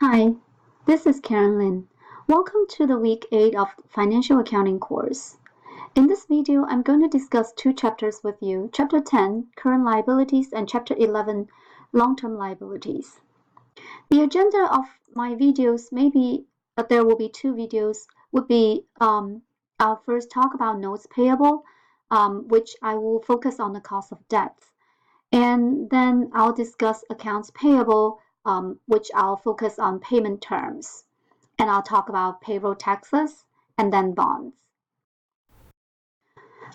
Hi, this is Karen Lin. Welcome to the Week 8 of Financial Accounting course. In this video, I'm going to discuss two chapters with you, Chapter 10, Current Liabilities, and Chapter 11, Long-Term Liabilities. The agenda of my videos, there will be two videos, would be I'll first talk about notes payable, which I will focus on the cost of debt. And then I'll discuss accounts payable, which I'll focus on payment terms. And I'll talk about payroll taxes and then bonds.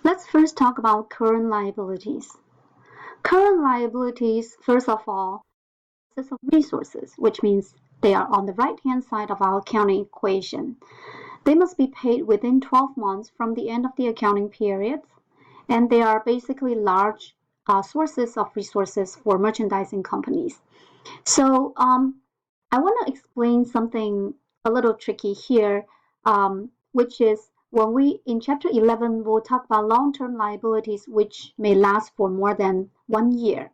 Let's first talk about current liabilities. Current liabilities, first of all, consist of resources, which means they are on the right-hand side of our accounting equation. They must be paid within 12 months from the end of the accounting period, and they are basically large sources of resources for merchandising companies. So I want to explain something a little tricky here, which is in Chapter 11, we'll talk about long-term liabilities, which may last for more than 1 year.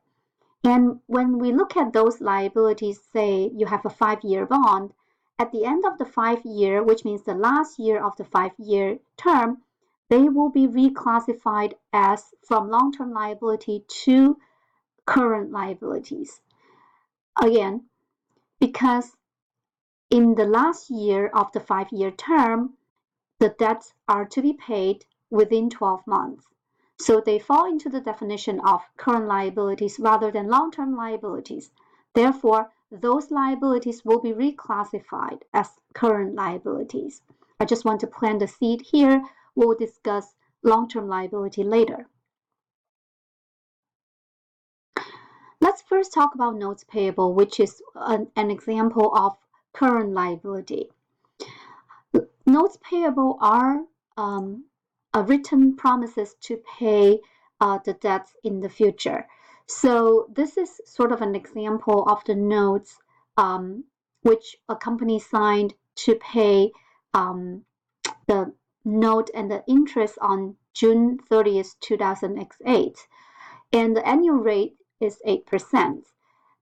And when we look at those liabilities, say you have a 5-year bond, at the end of the 5-year, which means the last year of the 5-year term, they will be reclassified as from long-term liability to current liabilities. Again, because in the last year of the 5-year term, the debts are to be paid within 12 months. So they fall into the definition of current liabilities rather than long-term liabilities. Therefore, those liabilities will be reclassified as current liabilities. I just want to plant the seed here. We'll discuss long-term liability later. Let's first talk about notes payable, which is an example of current liability. Notes payable are written promises to pay the debts in the future. So this is sort of an example of the notes which a company signed to pay the note and the interest on June 30th, 2008. And the annual rate is 8%.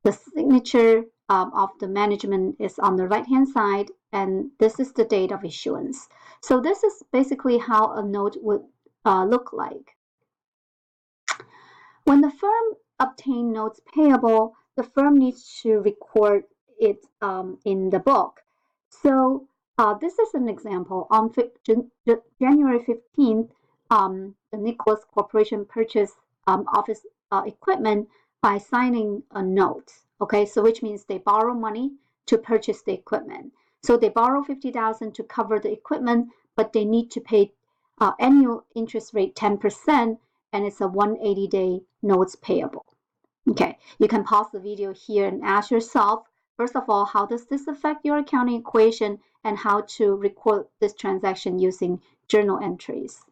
The signature of the management is on the right-hand side, and this is the date of issuance. So this is basically how a note would look like. When the firm obtains notes payable, the firm needs to record it in the book. So this is an example. On January 15th, the Nicholas Corporation purchased office equipment by signing a note. Okay, so which means they borrow money to purchase the equipment. So they borrow $50,000 to cover the equipment, but they need to pay annual interest rate 10%, and it's a 180-day notes payable. Okay, you can pause the video here and ask yourself, first of all, how does this affect your accounting equation and how to record this transaction using journal entries.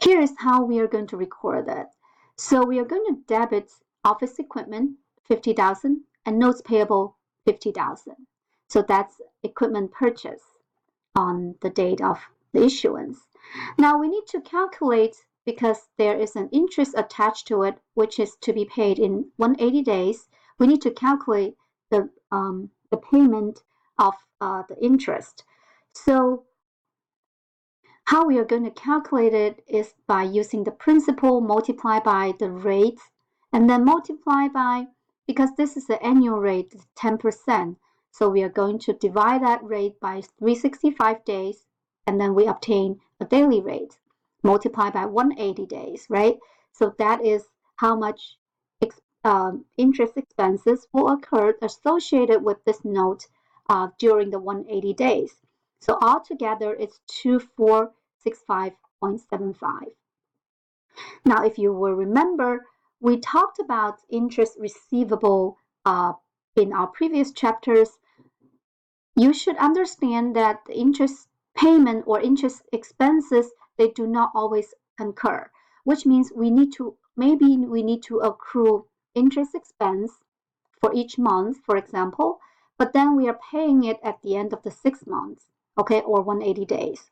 Here is how we are going to record it. So we are going to debit office equipment, $50,000, and notes payable, $50,000. So that's equipment purchase on the date of the issuance. Now we need to calculate, because there is an interest attached to it, which is to be paid in 180 days, we need to calculate the payment of the interest. So how we are going to calculate it is by using the principal multiplied by the rate, and then multiply by, because this is the annual rate, 10%. So we are going to divide that rate by 365 days, and then we obtain a daily rate, multiplied by 180 days, right? So that is how much interest expenses will occur associated with this note during the 180 days. So altogether, it's 2465.75. Now, if you will remember, we talked about interest receivable in our previous chapters. You should understand that the interest payment or interest expenses, they do not always concur, which means we need to accrue interest expense for each month, for example, but then we are paying it at the end of the 6 months, okay, or 180 days.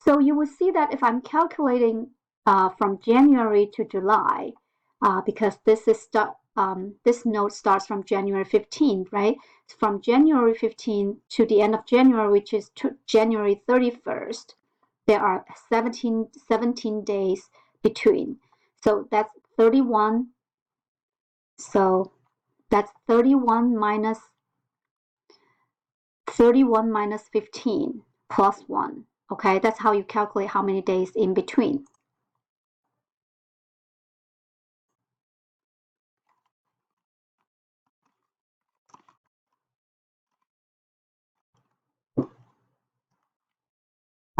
So you will see that if I'm calculating from January to July, because this is this note starts from January 15th, right? From January 15th to the end of January, which is January 31st, there are 17 days between. So that's 31. So that's 31 minus 15 plus 1. Okay, that's how you calculate how many days in between.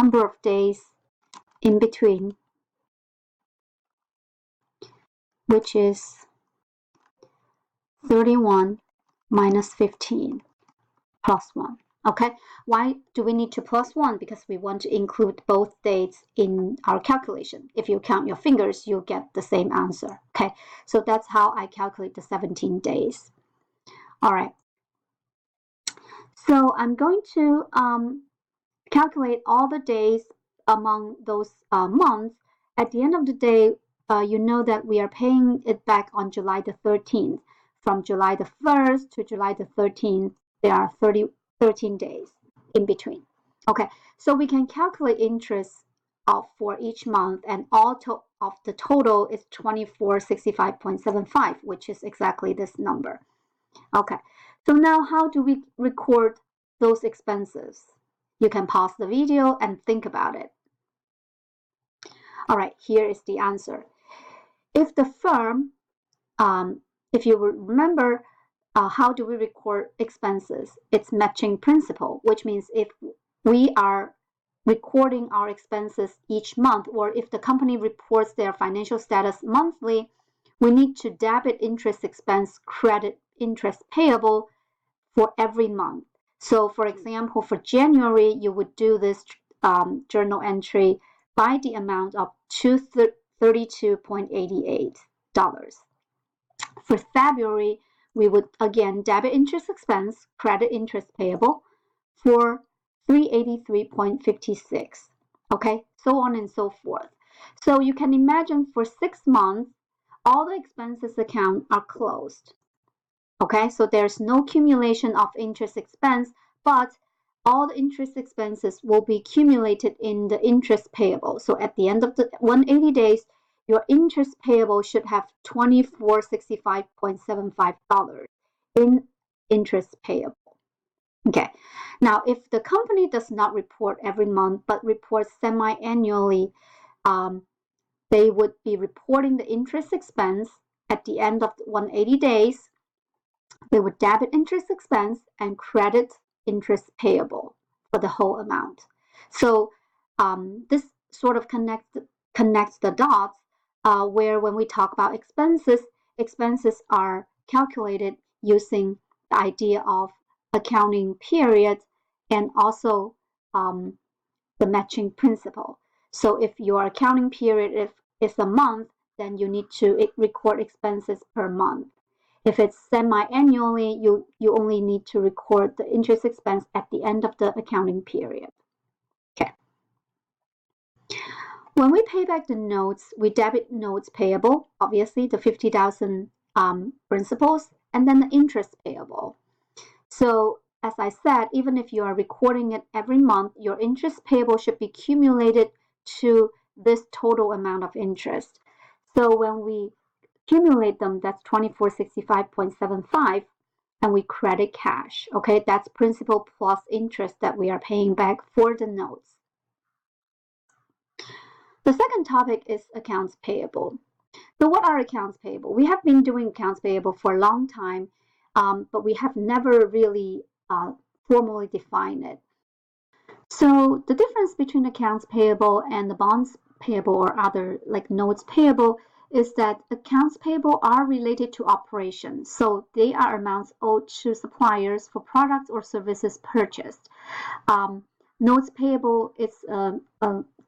Number of days in between, which is 31 minus 15 plus 1. Okay, why do we need to plus 1? Because we want to include both dates in our calculation. If you count your fingers, you'll get the same answer. Okay, so that's how I calculate the 17 days. All right, so I'm going to calculate all the days among those months. At the end of the day, you know that we are paying it back on July the 13th. From July the 1st to July the 13th, there are 13 days in between. Okay, so we can calculate interest for each month, and all of the total is 2465.75, which is exactly this number. Okay, so now how do we record those expenses? You can pause the video and think about it. All right, here is the answer. If the firm, if you remember, how do we record expenses? It's matching principle, which means if we are recording our expenses each month, or if the company reports their financial status monthly, we need to debit interest expense, credit interest payable for every month. So for example, for January, you would do this journal entry by the amount of $232.88. For February, we would again debit interest expense, credit interest payable for $383.56. Okay, so on and so forth. So you can imagine for 6 months, all the expenses account are closed. Okay, so there's no accumulation of interest expense, but all the interest expenses will be accumulated in the interest payable. So at the end of the 180 days, your interest payable should have $2465.75 in interest payable. Okay, now if the company does not report every month but reports semi-annually, they would be reporting the interest expense at the end of 180 days. They would debit interest expense and credit interest payable for the whole amount. So this sort of connects the dots where when we talk about expenses, expenses are calculated using the idea of accounting period and also the matching principle. So if your accounting period is a month, then you need to record expenses per month. If it's semi-annually, you only need to record the interest expense at the end of the accounting period. Okay. When we pay back the notes, we debit notes payable, obviously the 50,000 principals, and then the interest payable. So as I said, even if you are recording it every month, your interest payable should be accumulated to this total amount of interest. So when we accumulate them, that's 2465.75, and we credit cash. Okay, that's principal plus interest that we are paying back for the notes. The second topic is accounts payable. So what are accounts payable? We have been doing accounts payable for a long time, but we have never really formally defined it. So the difference between accounts payable and the bonds payable or other like notes payable is that accounts payable are related to operations. So they are amounts owed to suppliers for products or services purchased. Notes payable is a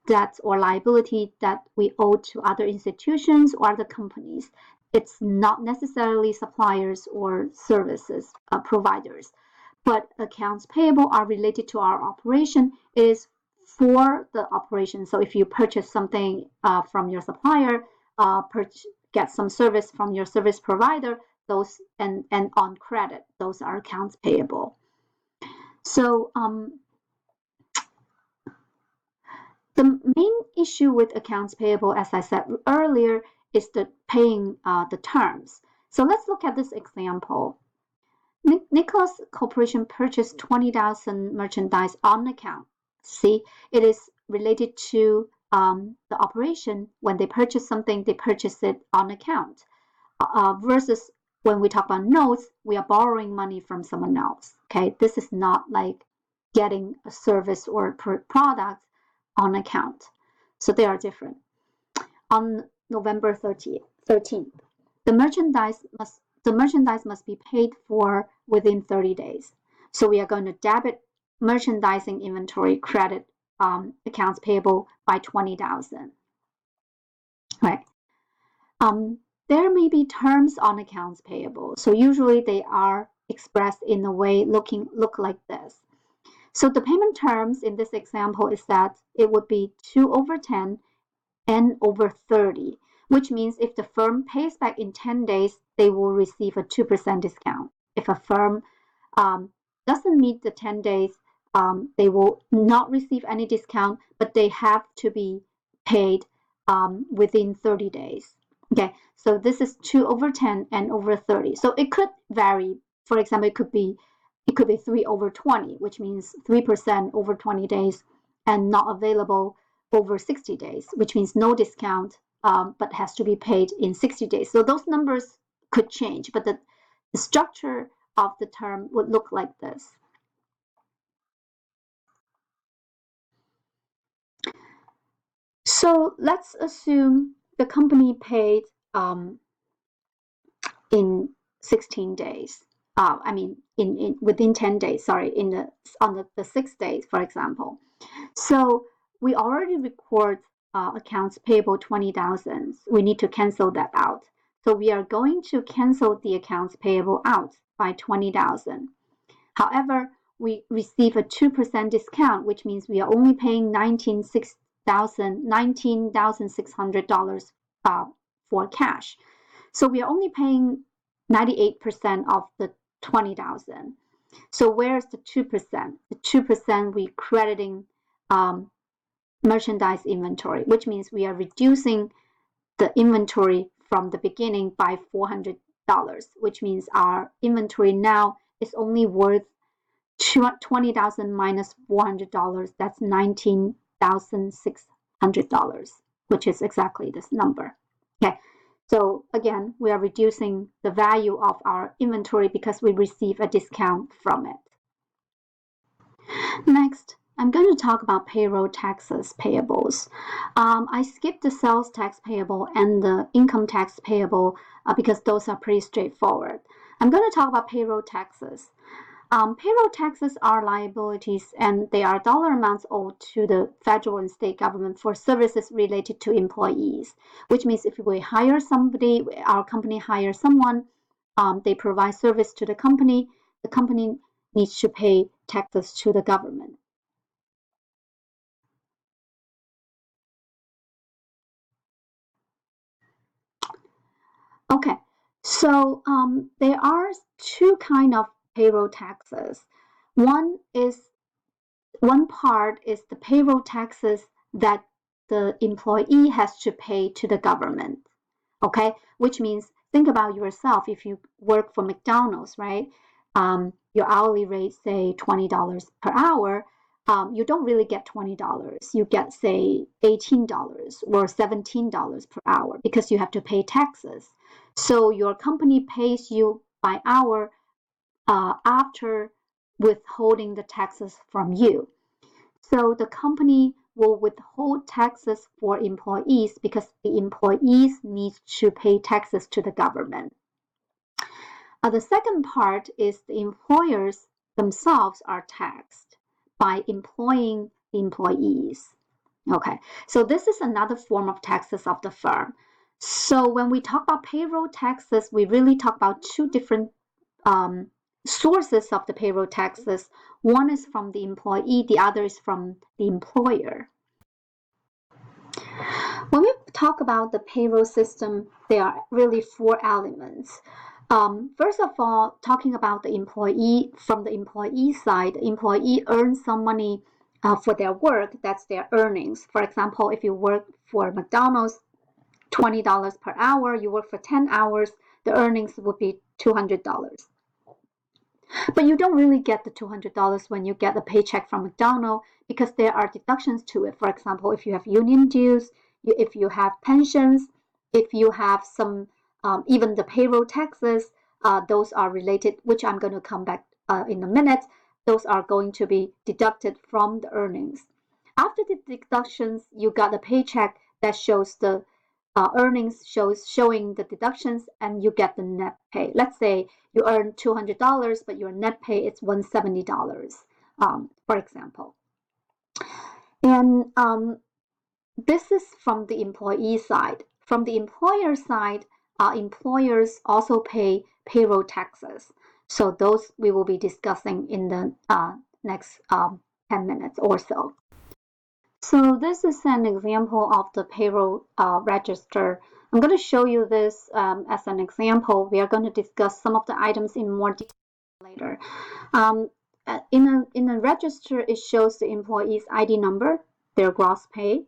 debt or liability that we owe to other institutions or other companies. It's not necessarily suppliers or services providers. But accounts payable are related to our operation. It is for the operation. So if you purchase something from your supplier, get some service from your service provider, those and on credit, those are accounts payable. So the main issue with accounts payable, as I said earlier, is the paying the terms. So let's look at this example. Nicholas Corporation purchased 20,000 merchandise on account. See, it is related to the operation. When they purchase something, they purchase it on account. Versus when we talk about notes, we are borrowing money from someone else. Okay, this is not like getting a service or product on account. So they are different. On November 13th, the merchandise must be paid for within 30 days. So we are going to debit merchandising inventory credit accounts payable by 20,000. Right. There may be terms on accounts payable. So usually they are expressed in a way look like this. So the payment terms in this example is that it would be 2/10 N/30, which means if the firm pays back in 10 days, they will receive a 2% discount. If a firm doesn't meet the 10 days, they will not receive any discount, but they have to be paid within 30 days. Okay, so this is 2/10 N/30. So it could vary. For example, it could be 3/20, which means 3% over 20 days and not available over 60 days, which means no discount, but has to be paid in 60 days. So those numbers could change, but the structure of the term would look like this. So let's assume the company paid in 16 days. I mean, within 10 days. Sorry, on the 6 days, for example. So we already record accounts payable 20,000. We need to cancel that out. So we are going to cancel the accounts payable out by 20,000. However, we receive a 2% discount, which means we are only paying $19,600 for cash. So we are only paying 98% of the 20,000. So where's the 2%? The 2% we crediting merchandise inventory, which means we are reducing the inventory from the beginning by $400, which means our inventory now is only worth 20,000 minus $400. That's $19,600, which is exactly this number. Okay. So again, we are reducing the value of our inventory because we receive a discount from it. Next, I'm going to talk about payroll taxes payables. I skipped the sales tax payable and the income tax payable because those are pretty straightforward. I'm going to talk about payroll taxes. Payroll taxes are liabilities and they are dollar amounts owed to the federal and state government for services related to employees, which means if we hire somebody, our company hires someone, they provide service to the company needs to pay taxes to the government. Okay, so there are two kinds of payroll taxes. One part is the payroll taxes that the employee has to pay to the government. Okay, which means think about yourself. If you work for McDonald's, right? Your hourly rate, say $20 per hour. You don't really get $20. You get, say, $18 or $17 per hour because you have to pay taxes. So your company pays you by hour after withholding the taxes from you. So the company will withhold taxes for employees because the employees need to pay taxes to the government. The second part is the employers themselves are taxed by employing the employees. Okay, so this is another form of taxes of the firm. So when we talk about payroll taxes, we really talk about two different sources of the payroll taxes. One is from the employee, the other is from the employer. When we talk about the payroll system, there are really four elements. First of all, talking about the employee, from the employee side, the employee earns some money for their work. That's their earnings. For example, if you work for McDonald's, $20 per hour, you work for 10 hours, the earnings would be $200. But you don't really get the $200 when you get a paycheck from McDonald's because there are deductions to it. For example, if you have union dues, if you have pensions, if you have some, even the payroll taxes, those are related, which I'm going to come back in a minute. Those are going to be deducted from the earnings. After the deductions, you got a paycheck that shows the earnings showing the deductions, and you get the net pay. Let's say you earn $200, but your net pay is $170, for example. And this is from the employee side. From the employer side, employers also pay payroll taxes. So those we will be discussing in the next 10 minutes or so. So this is an example of the payroll register. I'm going to show you this as an example. We are going to discuss some of the items in more detail later. In a register, it shows the employee's ID number, their gross pay,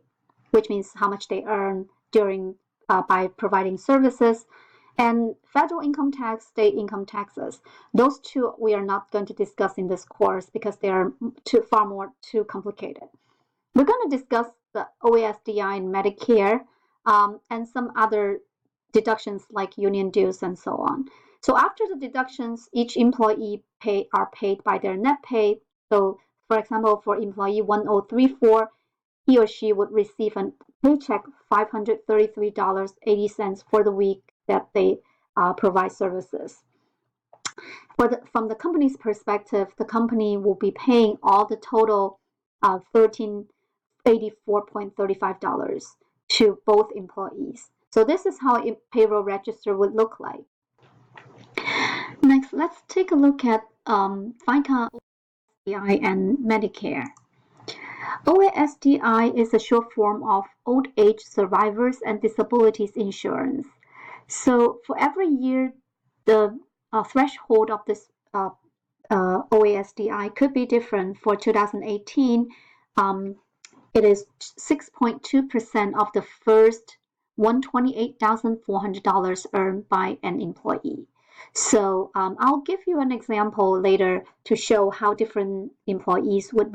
which means how much they earn during by providing services, and federal income tax, state income taxes. Those two we are not going to discuss in this course because they are too complicated. We're going to discuss the OASDI and Medicare and some other deductions like union dues and so on. So after the deductions, each employee are paid by their net pay. So for example, for employee 1034, he or she would receive a paycheck $533.80 for the week that they provide services. From the company's perspective, the company will be paying all the total $1,384.35 to both employees. So this is how a payroll register would look like. Next, let's take a look at FICA, OASDI, and Medicare. OASDI is a short form of Old Age Survivors and Disabilities Insurance. So for every year, the threshold of this OASDI could be different. For 2018, it is 6.2% of the first $128,400 earned by an employee. So I'll give you an example later to show how different employees would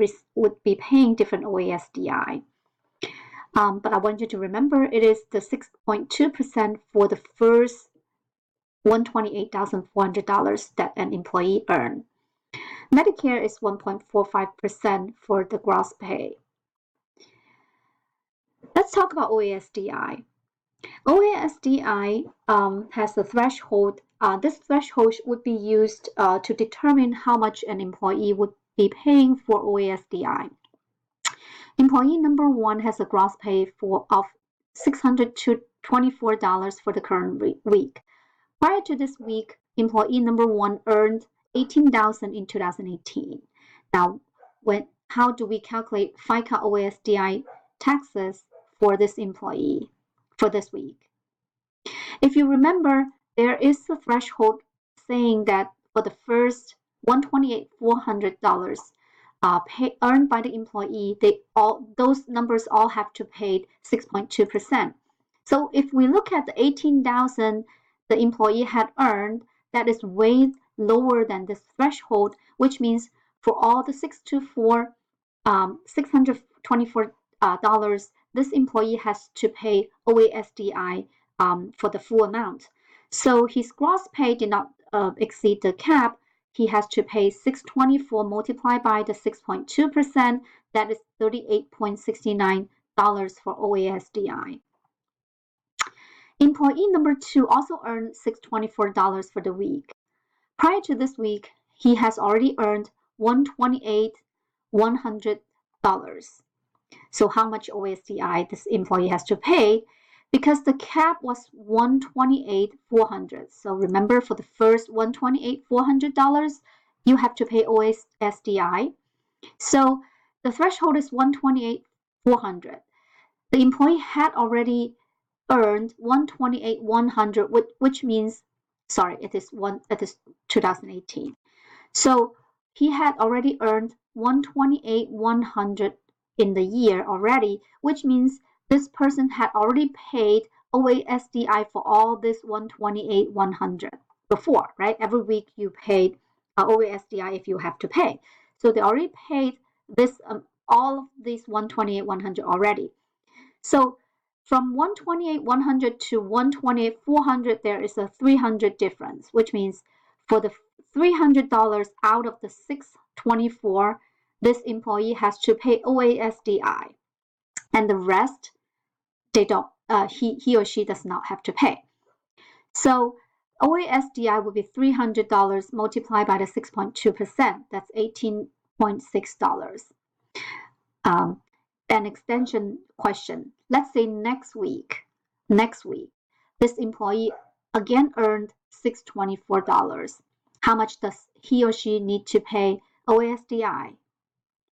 be paying different OASDI. But I want you to remember it is the 6.2% for the first $128,400 that an employee earned. Medicare is 1.45% for the gross pay. Let's talk about OASDI. OASDI has a threshold. This threshold would be used to determine how much an employee would be paying for OASDI. Employee number one has a gross pay of $624 for the current week. Prior to this week, employee number one earned $18,000 in 2018. Now, how do we calculate FICA OASDI taxes for this employee for this week? If you remember, there is a threshold saying that for the first $128,400 earned by the employee, those numbers all have to pay 6.2%. So if we look at the $18,000 the employee had earned, that is way lower than this threshold, which means for all the $624, this employee has to pay OASDI for the full amount. So his gross pay did not exceed the cap. He has to pay $624 multiplied by the 6.2%. That is $38.69 for OASDI. Employee number two also earned $624 for the week. Prior to this week, he has already earned $128,100. So how much OASDI this employee has to pay? Because the cap was $128,400. So remember, for the first $128,400, you have to pay OASDI. So the threshold is $128,400. The employee had already earned $128,100, which means Sorry, it is 2018. So he had already earned 128,100 in the year already, which means this person had already paid OASDI for all this 128,100 before, right? Every week you paid OASDI if you have to pay. So they already paid this all of these 128,100 already. So from 128,100 to 128,400, there is a 300 difference, which means for the $300 out of the 624, this employee has to pay OASDI, and the rest they don't. He or she does not have to pay. So OASDI would be $300 multiplied by the 6.2%. That's $18.6. An extension question. Let's say next week, this employee again earned $624. How much does he or she need to pay OASDI?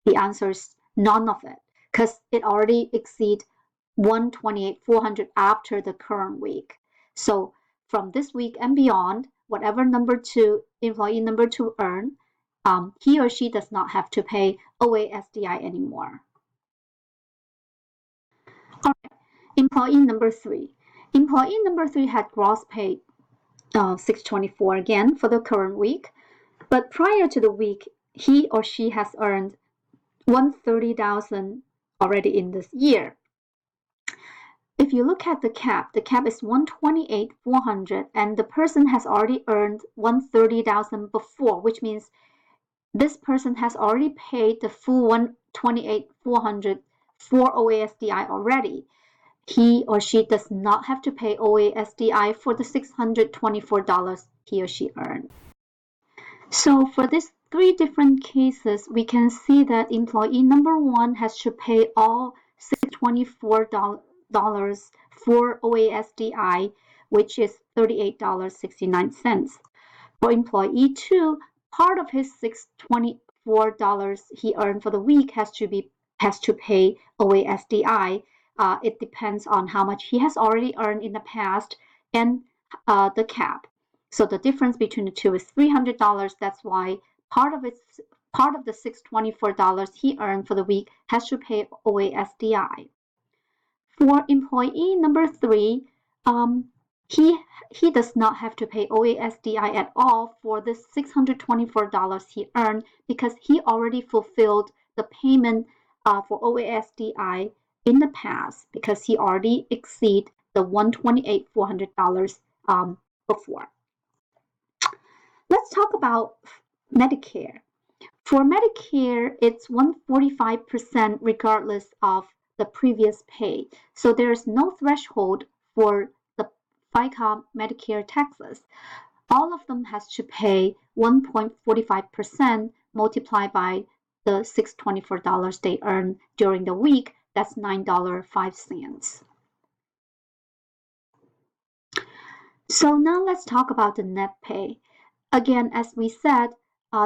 The answer is none of it, because it already exceeds 128,400 after the current week. So from this week and beyond, whatever employee number two earn, he or she does not have to pay OASDI anymore. All right, employee number three. Employee number three had gross pay 624 again for the current week, but prior to the week, he or she has earned 130,000 already in this year. If you look at the cap is 128,400, and the person has already earned 130,000 before, which means this person has already paid the full 128,400 for OASDI already. He or she does not have to pay OASDI for the $624 he or she earned. So for these three different cases, we can see that employee number one has to pay all $624 for OASDI, which is $38.69. For employee two, part of his $624 he earned for the week has to pay OASDI. It depends on how much he has already earned in the past and the cap. So the difference between the two is $300. That's why part of the $624 he earned for the week has to pay OASDI. For employee number three, he does not have to pay OASDI at all for the $624 he earned, because he already fulfilled the payment for OASDI in the past, because he already exceeded the $128,400 before. Let's talk about Medicare. For Medicare, it's 145% regardless of the previous pay. So there's no threshold for the FICA Medicare taxes. All of them has to pay 1.45% multiplied by the $624 they earn during the week. That's $9.05. So now let's talk about the net pay. Again, as we said,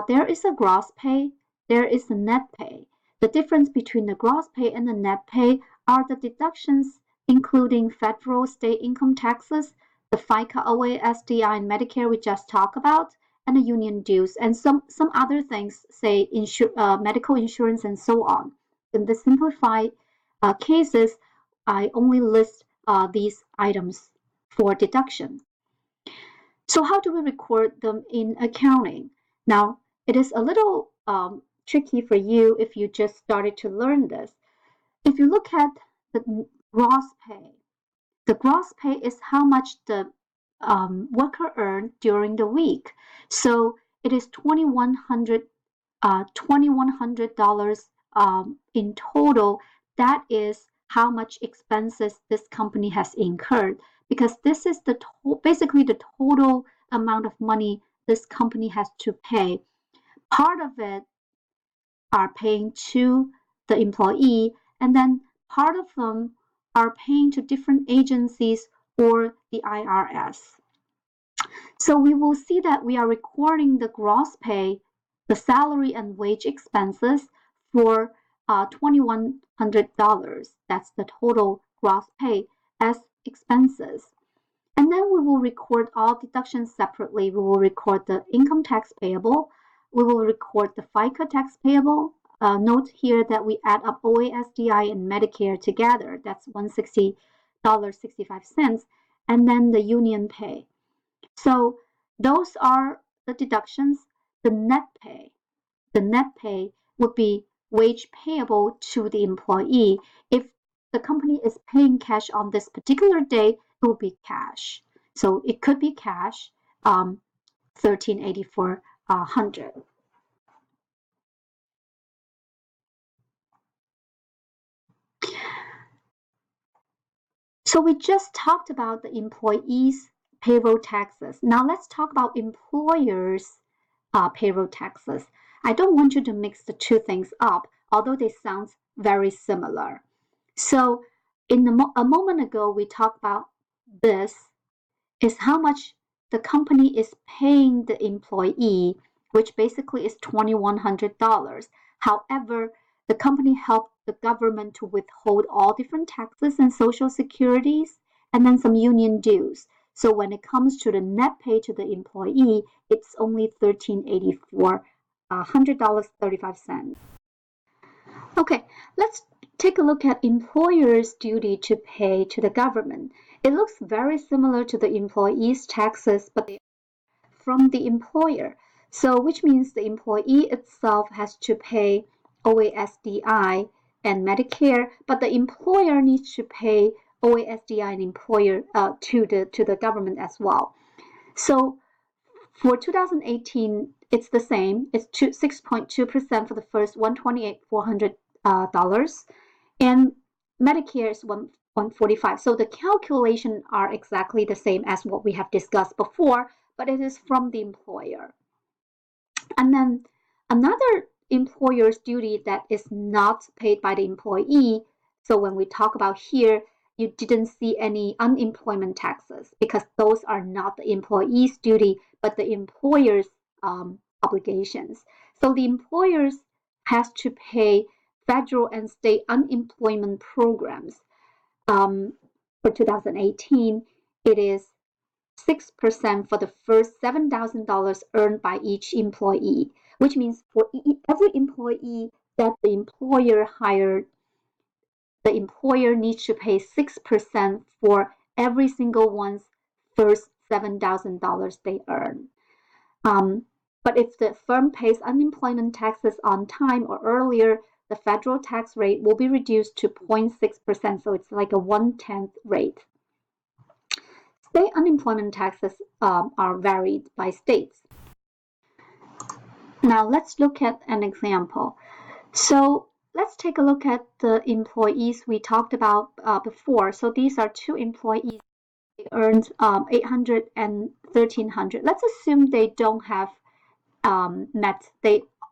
there is a gross pay, there is a net pay. The difference between the gross pay and the net pay are the deductions, including federal, state income taxes, the FICA, OASDI, and Medicare we just talked about, and the union dues, and some other things, say medical insurance and so on. In the simplified cases, I only list these items for deduction. So how do we record them in accounting? Now, it is a little tricky for you if you just started to learn this. If you look at the gross pay is how much the worker earned during the week. So it is $2,100 in total. That is how much expenses this company has incurred, because this is basically the total amount of money this company has to pay. Part of it are paying to the employee, and then part of them are paying to different agencies or the IRS. So we will see that we are recording the gross pay, the salary and wage expenses for $2,100. That's the total gross pay as expenses. And And then we will record all deductions separately. We will record the income tax payable. We will record the FICA tax payable. Note here that we add up OASDI and Medicare together. That's $160.65. And then the union pay. So those are the deductions. The net pay would be wage payable to the employee. If the company is paying cash on this particular day, it will be cash. So it could be cash, $1,384.00. So we just talked about the employees' payroll taxes. Now let's talk about employers' payroll taxes. I don't want you to mix the two things up, although they sound very similar. So a moment ago, we talked about this is how much the company is paying the employee, which basically is $2,100. However, the company helped the government to withhold all different taxes and social securities and then some union dues. So when it comes to the net pay to the employee, it's only $1,384, $100.35. Okay, let's take a look at employers' duty to pay to the government. It looks very similar to the employee's taxes, but they are from the employer. So, which means the employee itself has to pay OASDI and Medicare, but the employer needs to pay OASDI and employer to the government as well. So, for 2018, it's the same. It's 6.2% for the first $128,400, and Medicare is 1.45. So the calculation are exactly the same as what we have discussed before, but it is from the employer. And then another employer's duty that is not paid by the employee. So when we talk about here, you didn't see any unemployment taxes because those are not the employee's duty, but the employer's obligations. So the employers has to pay federal and state unemployment programs. For 2018, it is 6% for the first $7,000 earned by each employee, which means for every employee that the employer hired, the employer needs to pay 6% for every single one's first $7,000 they earn. But if the firm pays unemployment taxes on time or earlier, the federal tax rate will be reduced to 0.6%, so it's like a 1/10 rate. State unemployment taxes are varied by states. Now let's look at an example. So let's take a look at the employees we talked about before. So these are two employees. They earned $800 and $1,300. Let's assume they don't have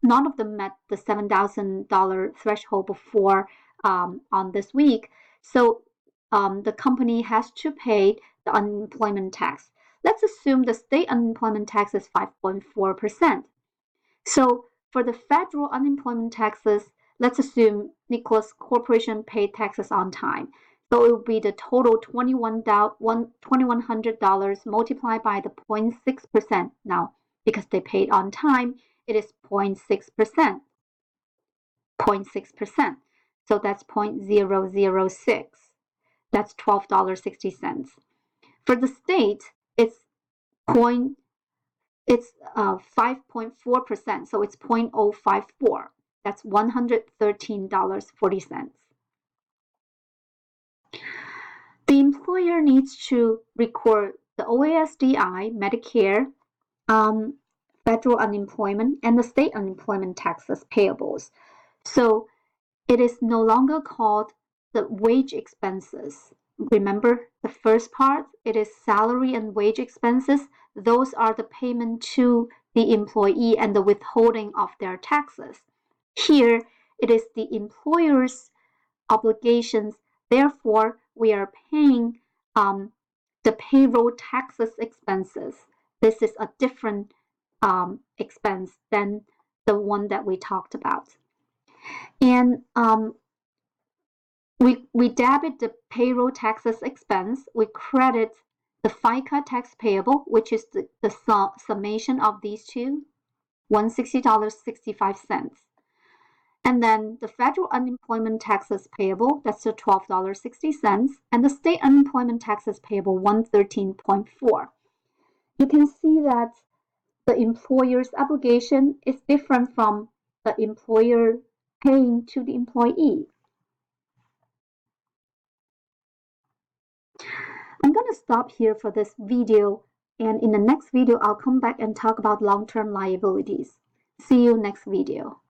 none of them met the $7,000 threshold before on this week. So the company has to pay the unemployment tax. Let's assume the state unemployment tax is 5.4%. So for the federal unemployment taxes, let's assume Nicholas Corporation paid taxes on time. So it will be the total $2,100 multiplied by the 0.6%. Now, because they paid on time, it is 0.6%. 0.6%. So that's 0.006. That's $12.60. For the state, it's 5.4%, so it's 0.054. That's $113.40. The employer needs to record the OASDI, Medicare, federal unemployment, and the state unemployment taxes payables. So it is no longer called the wage expenses. Remember the first part? It is salary and wage expenses. Those are the payment to the employee and the withholding of their taxes. Here, it is the employer's obligations. Therefore, we are paying the payroll taxes expenses. This is a different expense than the one that we talked about. And we debit the payroll taxes expense. We credit the The FICA tax payable, which is the summation of these two, $160.65. And then the federal unemployment taxes payable, that's the $12.60, and the state unemployment taxes payable, $113.4. You can see that the employer's obligation is different from the employer paying to the employee. I'm going to stop here for this video, and in the next video, I'll come back and talk about long-term liabilities. See you next video.